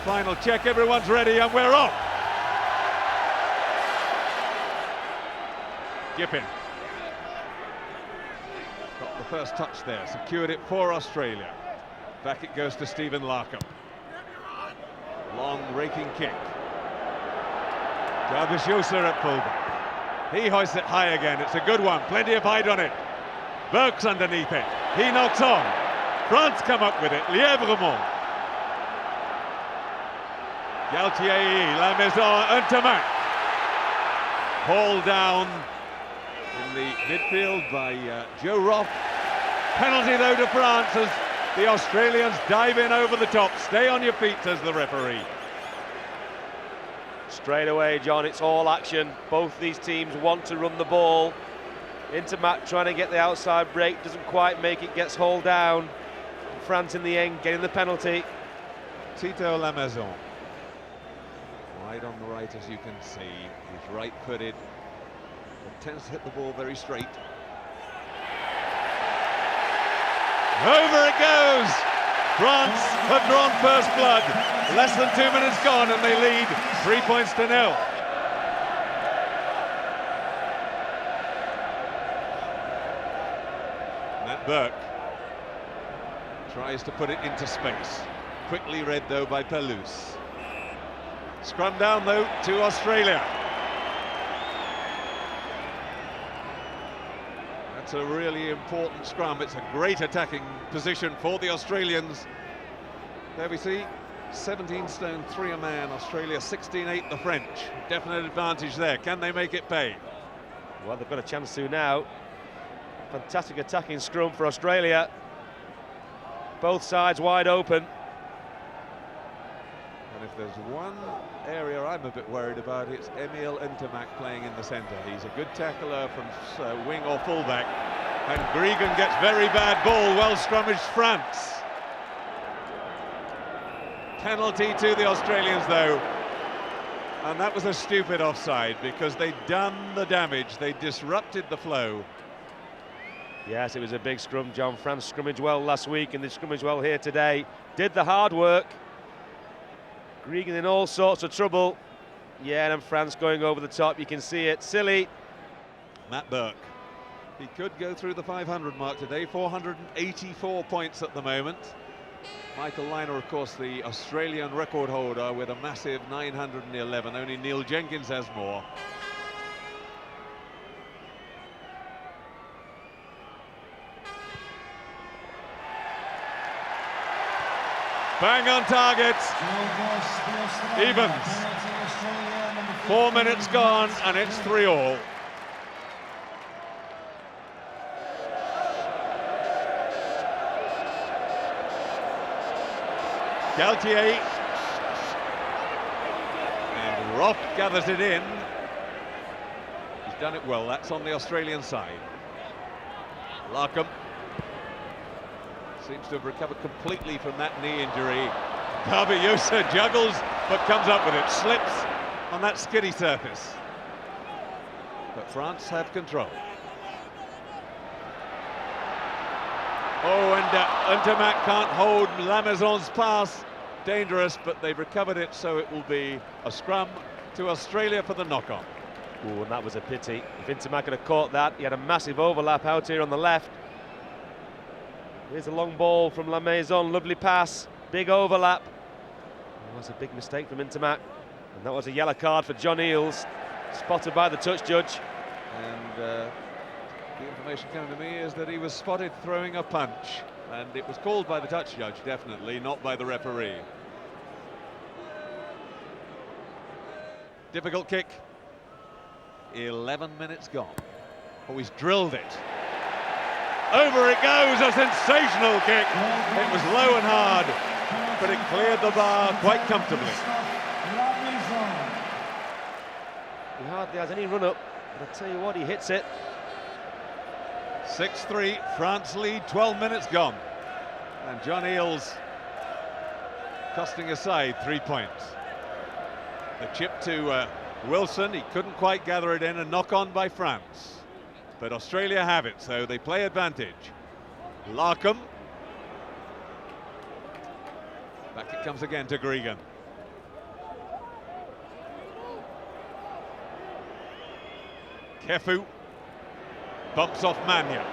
Final check, everyone's ready, and we're off. Gippin got the first touch there, secured it for Australia. Back it goes to Stephen Larkham. Long raking kick. Jarvis Yoser at fullback. He hoists it high again. It's a good one. Plenty of height on it. Burke's underneath it. He knocks on. France come up with it. Lièvremont. Galtier, La Maison, and Tamac. Hauled down in the midfield by Joe Roth. Penalty though to France as the Australians dive in over the top. Stay on your feet, says the referee. Straight away, John, it's all action. Both these teams want to run the ball. Intermac trying to get the outside break, doesn't quite make it, gets hauled down. France in the end getting the penalty. Tito La Maison. Wide on the right, as you can see. He's right-footed. Tends to hit the ball very straight. Over it goes! France have drawn first blood. Less than 2 minutes gone and they lead 3 points to 0. Matt Burke tries to put it into space. Quickly read though by Pelouse. Scrum down though to Australia. That's a really important scrum. It's a great attacking position for the Australians. There we see 17 stone 3 a man. Australia 16-8 the French. Definite advantage there. Can they make it pay? Well, they've got a chance to now. Fantastic attacking scrum for Australia. Both sides wide open. And if there's one area I'm a bit worried about, it's Eale Intermac playing in the centre. He's a good tackler from wing or fullback. And Gregan gets very bad ball. Well scrummaged France. Penalty to the Australians though. And that was a stupid offside because they'd done the damage. They disrupted the flow. Yes, it was a big scrum, John. France scrummaged well last week and they scrummaged well here today. Did the hard work. Gregan in all sorts of trouble. Yeah, and France going over the top, you can see it. Silly. Matt Burke. He could go through the 500 mark today, 484 points at the moment. Michael Lynagh, of course, the Australian record holder with a massive 911. Only Neil Jenkins has more. Bang on target. Evans. 4 minutes gone and it's 3-all. Galtier. And Roth gathers it in. He's done it well. That's on the Australian side. Larkham. Seems to have recovered completely from that knee injury. Garbayosa juggles, but comes up with it. Slips on that skiddy surface. But France have control. Oh, and Intermac can't hold La Maison's pass. Dangerous, but they've recovered it, so it will be a scrum to Australia for the knock-on. Oh, and that was a pity. If Intermac had caught that, he had a massive overlap out here on the left. Here's a long ball from La Maison, lovely pass, big overlap. That was a big mistake from Intermac. And that was a yellow card for John Eales, spotted by the touch judge. And the information coming to me is that he was spotted throwing a punch. And it was called by the touch judge, definitely, not by the referee. Difficult kick. 11 minutes gone. Oh, he's drilled it. Over it goes, a sensational kick. It was low and hard, but it cleared the bar quite comfortably. He hardly has any run-up, but I tell you what, he hits it. 6-3, France lead, 12 minutes gone. And John Eales costing a side 3 points. The chip to Wilson, he couldn't quite gather it in, a knock-on by France. But Australia have it, so they play advantage. Larkham. Back it comes again to Gregan. Kefu bumps off Manya.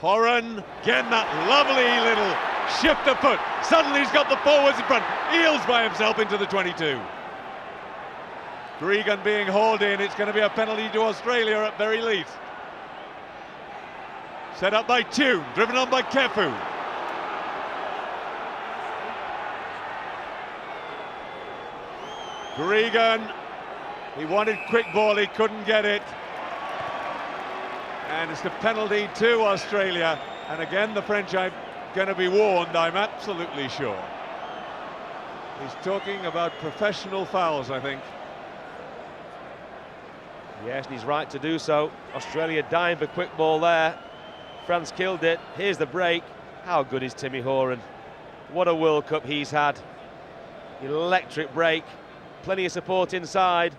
Horan, again that lovely little shift of foot. Suddenly he's got the forwards in front. Eales by himself into the 22. Gregan being hauled in. It's going to be a penalty to Australia at very least. Set up by Tune, driven on by Kefu. Gregan, he wanted quick ball, he couldn't get it. And it's the penalty to Australia. And again, the French are going to be warned, I'm absolutely sure. He's talking about professional fouls, I think. Yes, and he's right to do so. Australia dying for quick ball there. France killed it. Here's the break. How good is Timmy Horan? What a World Cup he's had. Electric break. Plenty of support inside.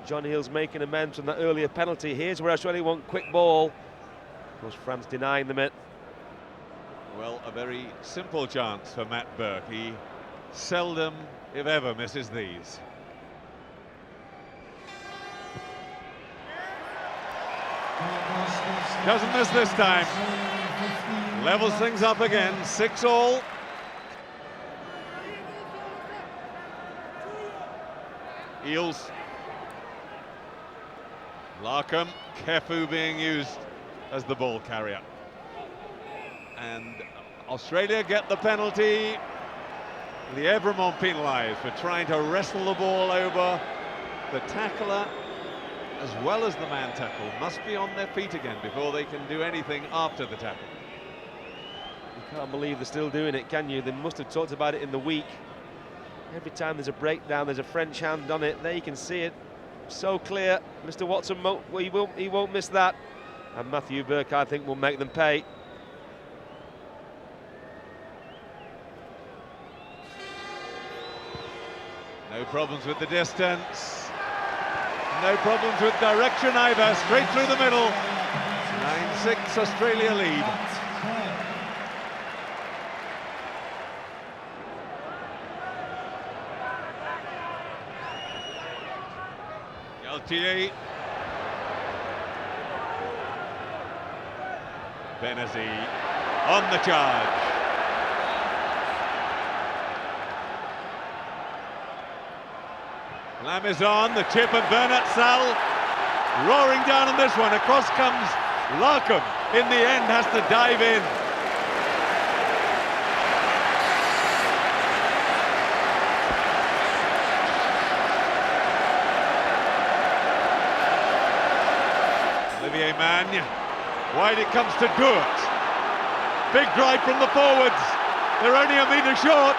John Eales making amends from that earlier penalty. Here's where Australia want quick ball. Of course, France denying them it. Well, a very simple chance for Matt Burke. He seldom, if ever, misses these. Doesn't miss this time. Levels things up again, 6-all. Eales. Larkham, Kefu being used as the ball carrier. And Australia get the penalty. Lièvremont penalised for trying to wrestle the ball over. The tackler, as well as the man tackle, must be on their feet again before they can do anything after the tackle. You can't believe they're still doing it, can you? They must have talked about it in the week. Every time there's a breakdown, there's a French hand on it. There you can see it. So clear. Mr. Watson, he won't miss that. And Matthew Burke, I think, will make them pay. No problems with the distance. No problems with direction either. Straight through the middle. 9-6 Australia lead. Galtier. Benazzi on the charge. Lam is on, the chip of Bernat Sal roaring down on this one. Across comes Larkham. In the end, has to dive in. Olivier Magne. Wide it comes to Dourt. Big drive from the forwards. They're only a metre short.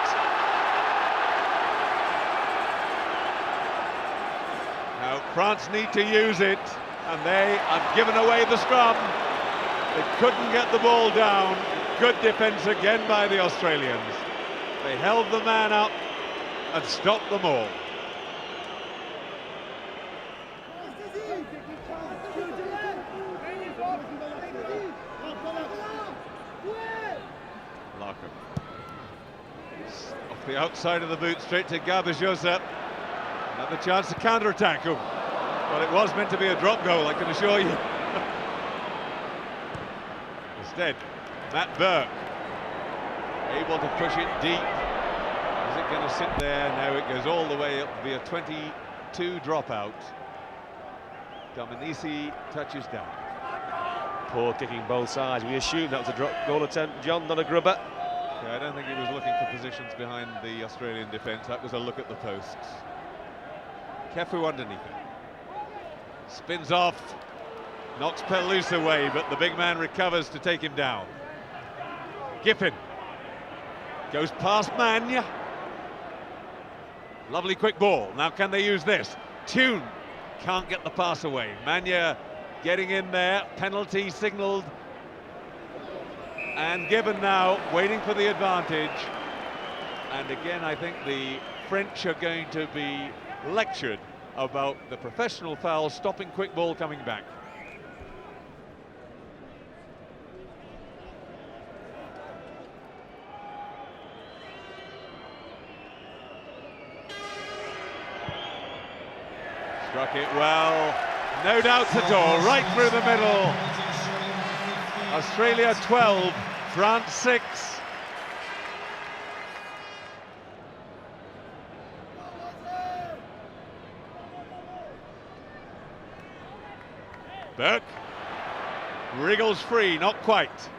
Now France need to use it, and they have given away the scrum. They couldn't get the ball down. Good defence again by the Australians. They held the man up and stopped them all. Larkham. Off the outside of the boot, straight to Gabajosa. Another chance to counter-attack. Oh, well, it was meant to be a drop goal, I can assure you. Instead, Matt Burke able to push it deep. Is it going to sit there? No, it goes all the way up via 22 dropout. Dominici touches down. Poor kicking both sides. We assume that was a drop goal attempt, John, not a grubber. Yeah, I don't think he was looking for positions behind the Australian defence. That was a look at the posts. Kefu underneath it. Spins off. Knocks Pelouse away, but the big man recovers to take him down. Giffen. Goes past Magne. Lovely quick ball. Now can they use this? Tune can't get the pass away. Magne getting in there. Penalty signalled. And Gibbon now waiting for the advantage. And again, I think the French are going to be lectured about the professional foul stopping quick ball coming back. Struck it well, no doubts at all, right through the middle. Australia 12, France 6. Burke wriggles free, not quite.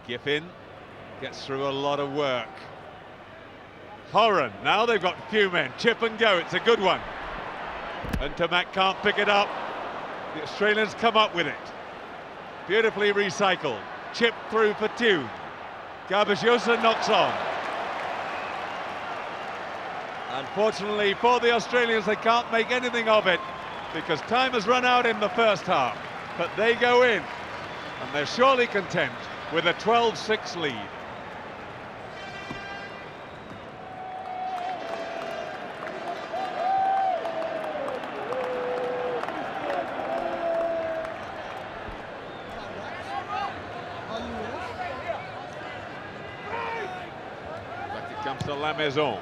Giffin gets through a lot of work. Horan, now they've got a few men, chip and go, it's a good one. And Tomac can't pick it up. The Australians come up with it. Beautifully recycled, chip through for Tune. Garbajosa knocks on. Unfortunately for the Australians, they can't make anything of it because time has run out in the first half. But they go in, and they're surely content with a 12-6 lead. Back it comes to La Maison.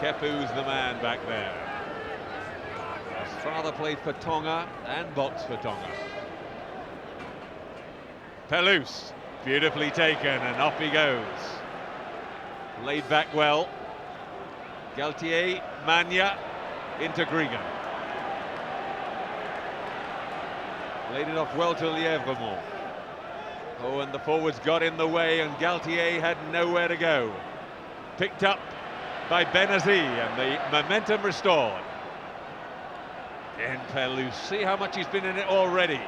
Kefu's the man back there. His father played for Tonga and boxed for Tonga. Pelous, beautifully taken, and off he goes. Laid back well. Galtier, Magna, into Grigan. Laid it off well to Lièvremont. Oh, and the forwards got in the way, and Galtier had nowhere to go. Picked up by Benazzi, and the momentum restored. And Pelous, see how much he's been in it already.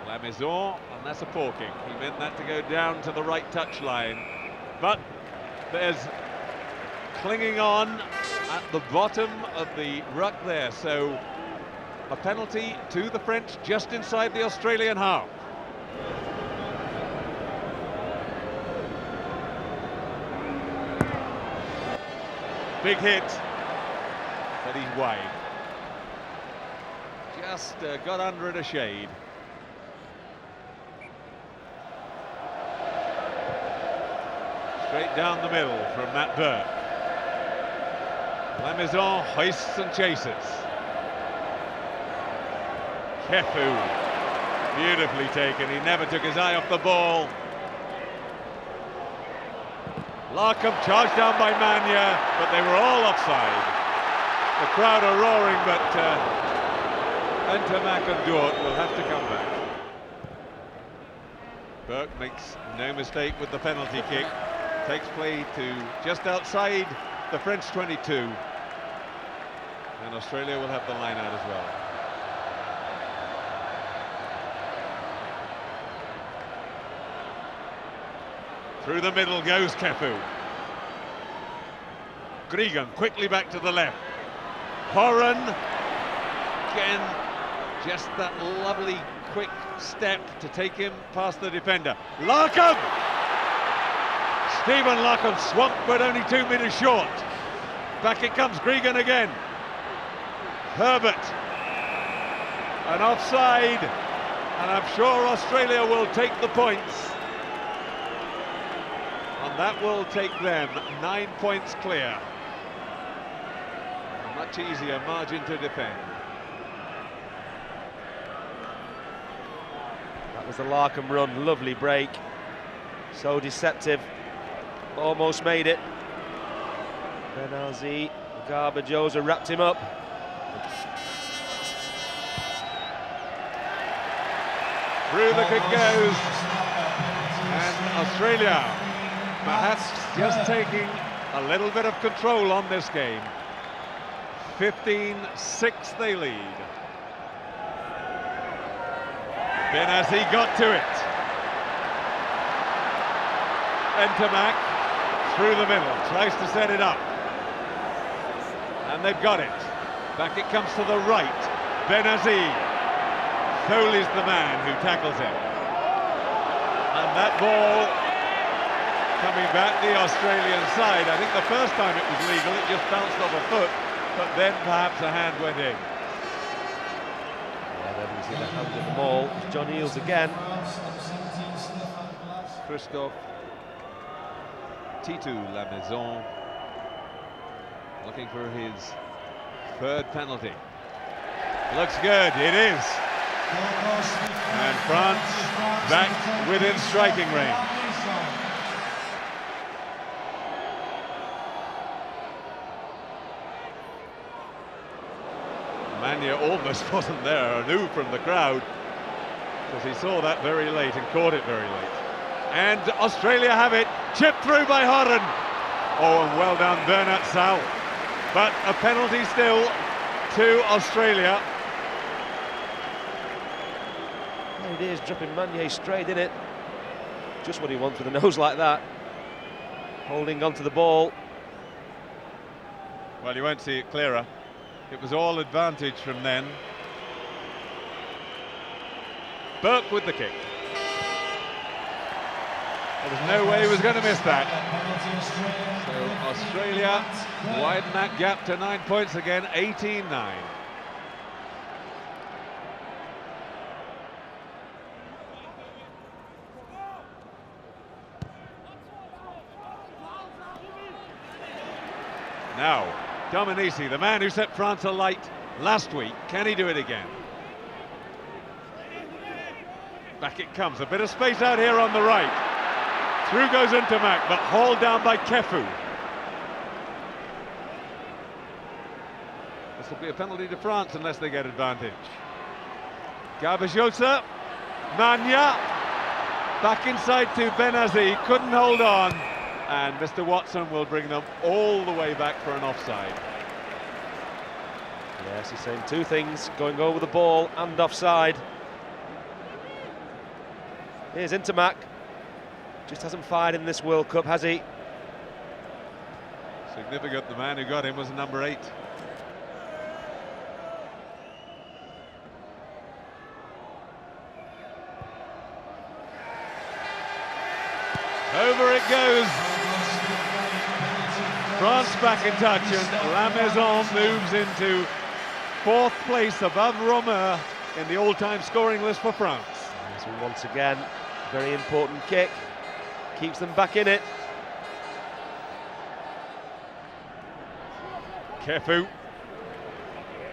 La Maison, and that's a forking. He meant that to go down to the right touchline. But there's clinging on at the bottom of the ruck there. So a penalty to the French just inside the Australian half. Big hit, but he's wide. Just got under it a shade. Straight down the middle from Matt Burke. La Maison hoists and chases. Kefu, beautifully taken. He never took his eye off the ball. Larkham charged down by Magna, but they were all offside. The crowd are roaring, but Ntamak and Dort will have to come back. Burke makes no mistake with the penalty kick. Takes play to just outside the French 22. And Australia will have the line out as well. Through the middle goes Kefu. Grigan quickly back to the left. Horan, again, just that lovely quick step to take him past the defender. Larkham! Stephen Larkham swamped, but only 2 meters short. Back it comes, Grigan again. Herbert. An offside, and I'm sure Australia will take the points. And that will take them 9 points clear. A much easier margin to defend. That was the Larkham run, lovely break. So deceptive. Almost made it. Benazzi, Garbajosa wrapped him up. Through the kick goes. And Australia perhaps just taking a little bit of control on this game. 15-6 they lead. Benazzi got to it. Ntamak through the middle, tries to set it up. And they've got it. Back it comes to the right. Benazzi. Foley's the man who tackles him. And that ball coming back the Australian side. I think the first time it was legal, it just bounced off a foot, but then perhaps a hand went in. Yeah, there we see the hand of the ball. John Eales again. Christophe Titu La Maison, looking for his third penalty. Looks good, it is. And France back within striking range. Mania almost wasn't there, knew from the crowd, because he saw that very late and caught it very late. And Australia have it, chipped through by Horan. Oh, and well done Bernard Sal. But a penalty still to Australia. There it is, dropping Manier straight in it. Just what he wants with a nose like that. Holding onto the ball. Well, you won't see it clearer. It was all advantage from then. Burke with the kick. There was no way he was going to miss that. So Australia widen that gap to 9 points again, 18-9. Now, Dominici, the man who set France alight last week, can he do it again? Back it comes, a bit of space out here on the right. Through goes Intermac, but hauled down by Kefu. This will be a penalty to France unless they get advantage. Garbajosa, Mania, back inside to Benazi, couldn't hold on. And Mr. Watson will bring them all the way back for an offside. Yes, he's saying two things, going over the ball and offside. Here's Intermac. Just hasn't fired in this World Cup, has he? Significant, the man who got him was number 8. Over it goes. France back in touch, and La Maison moves into 4th place above Romer in the all-time scoring list for France. So once again, very important kick. Keeps them back in it. Kefu.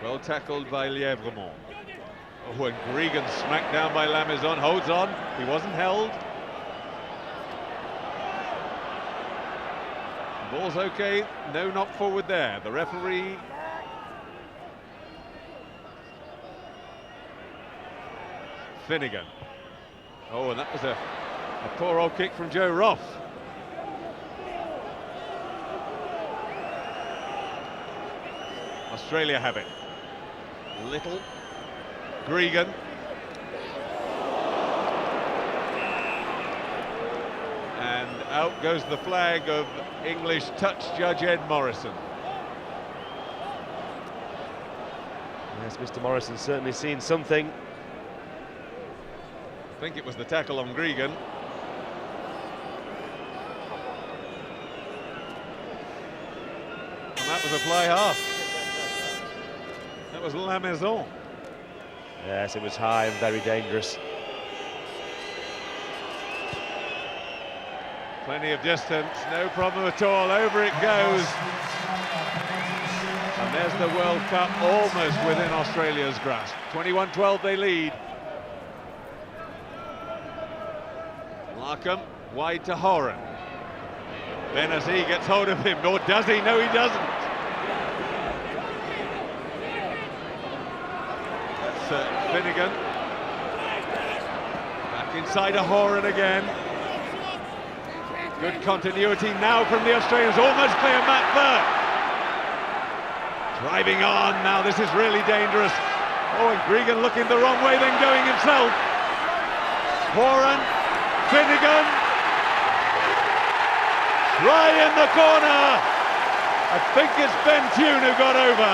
Well tackled by Lièvremont. Oh, and Gregan smacked down by La Maison. Holds on. He wasn't held. Ball's okay. No knock forward there. The referee. Finnegan. Oh, and that was a poor old kick from Joe Roff. Australia have it. Little. Gregan. And out goes the flag of English touch judge Ed Morrison. Yes, Mr. Morrison's certainly seen something. I think it was the tackle on Gregan. And that was a fly half. That was La Maison. Yes, it was high and very dangerous. Plenty of distance, no problem at all. Over it goes. And there's the World Cup almost within Australia's grasp. 21-12 they lead. Larkham wide to Horan. Benazi gets hold of him, or does he? No, he doesn't. That's Finnegan. Back inside to Horan again. Good continuity now from the Australians. Almost clear Matt Burke. Driving on now. This is really dangerous. Oh, and Gregan looking the wrong way, then going himself. Horan. Finnegan, try in the corner. I think it's Ben Tune who got over.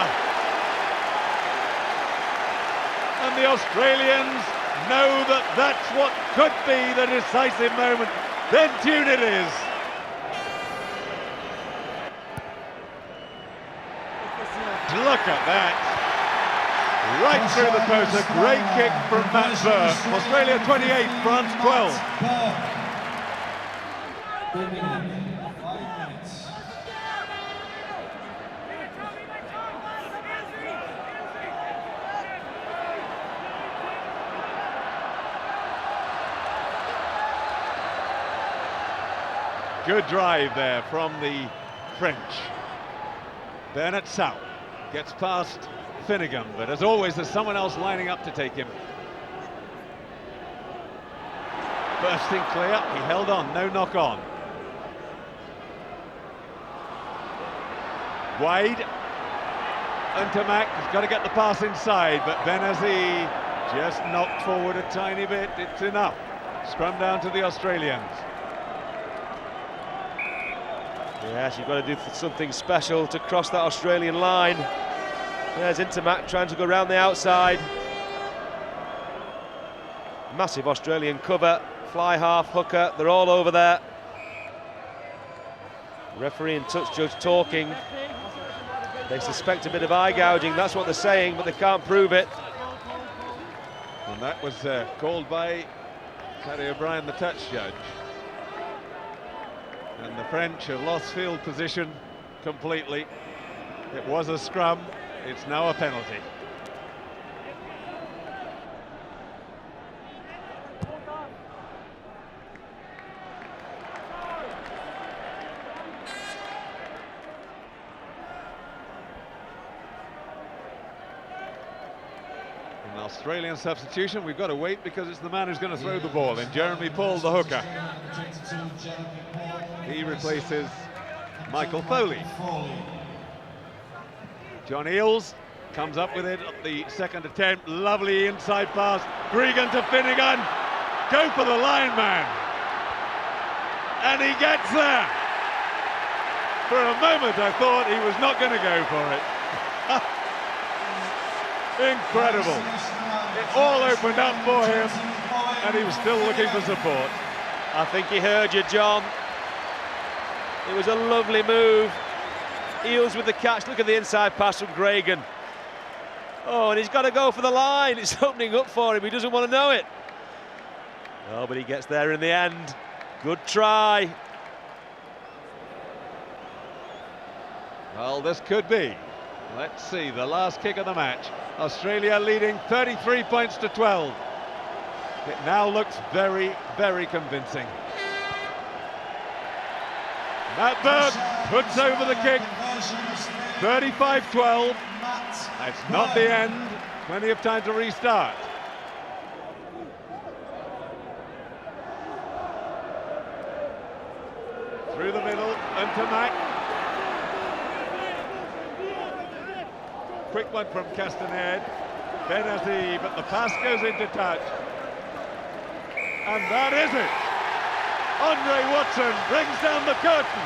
And the Australians know that that's what could be the decisive moment. Ben Tune it is. Look at that. Right through the post, a great kick from Matt Burke. Australia 28, France 12. Good drive there from the French. Bernard Sau gets past Finnegan, but as always there's someone else lining up to take him. Bursting clear, he held on, no knock on. Wide, Ntamak has got to get the pass inside, but Benazzi just knocked forward a tiny bit, it's enough. Scrum down to the Australians. Yes, you've got to do something special to cross that Australian line. There's Ntamak trying to go around the outside. Massive Australian cover, fly half, hooker, they're all over there. Referee and touch judge talking. They suspect a bit of eye gouging, that's what they're saying, but they can't prove it. And that was called by Paddy O'Brien, the touch judge. And the French have lost field position completely. It was a scrum, it's now a penalty. An Australian substitution, we've got to wait because it's the man who's going to throw the ball in, Jeremy Paul, the hooker. He replaces Michael Foley. John Eales comes up with it at the second attempt. Lovely inside pass. Gregan to Finnegan. Go for the line, man. And he gets there. For a moment I thought he was not going to go for it. Incredible. It all opened up for him and he was still looking for support. I think he heard you, John. It was a lovely move. Eales with the catch. Look at the inside pass from Gregan. Oh, and he's got to go for the line. It's opening up for him. He doesn't want to know it. Oh, but he gets there in the end. Good try. Well, this could be. Let's see, the last kick of the match. Australia leading 33 points to 12. It now looks very, very convincing. Matt Burke puts over the kick. 35-12. That's not the end. Plenty of time to restart. Through the middle, Ntamak. Quick one from Castaned. Benazzi, but the pass goes into touch. And that is it. Andre Watson brings down the curtain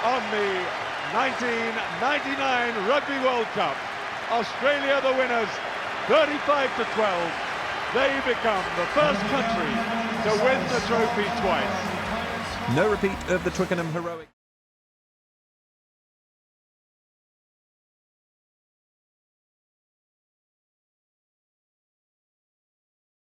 on the 1999 Rugby World Cup. Australia the winners, 35-12. They become the first country to win the trophy twice. No repeat of the Twickenham heroic.